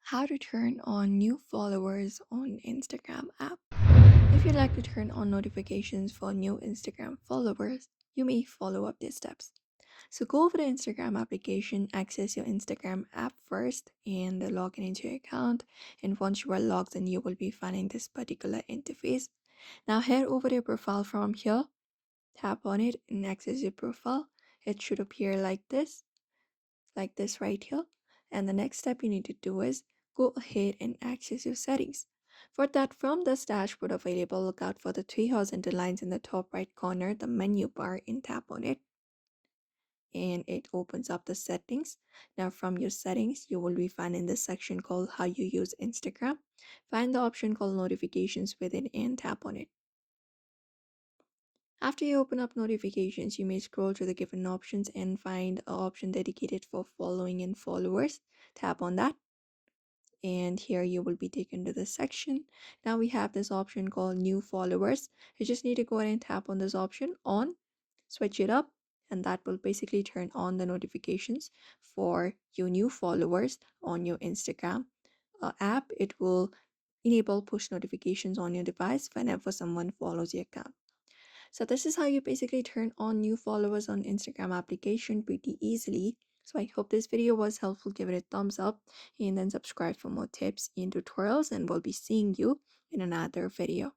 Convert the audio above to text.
How to turn on new followers on Instagram app. If you'd like to turn on notifications for new Instagram followers, you may follow up these steps. So go over the Instagram application, access your Instagram app first, and log in into your account. And once you are logged in, you will be finding this particular interface. Now head over to your profile from here, tap on it, and access your profile. It should appear like this right here. And the next step you need to do is go ahead and access your settings. For that, from this dashboard available, look out for the three horizontal lines in the top right corner, the menu bar, and tap on it. And it opens up the settings. Now from your settings, you will be finding this section called how you use Instagram. Find the option called notifications within and tap on it. After you open up notifications, you may scroll to the given options and find an option dedicated for following and followers. Tap on that, and here you will be taken to this section. Now we have this option called new followers. You just need to go ahead and tap on this option on, switch it up, and that will basically turn on the notifications for your new followers on your Instagram app. It will enable push notifications on your device whenever someone follows your account. So this is how you basically turn on new followers on Instagram application pretty easily. So I hope this video was helpful. Give it a thumbs up and then subscribe for more tips and tutorials, and we'll be seeing you in another video.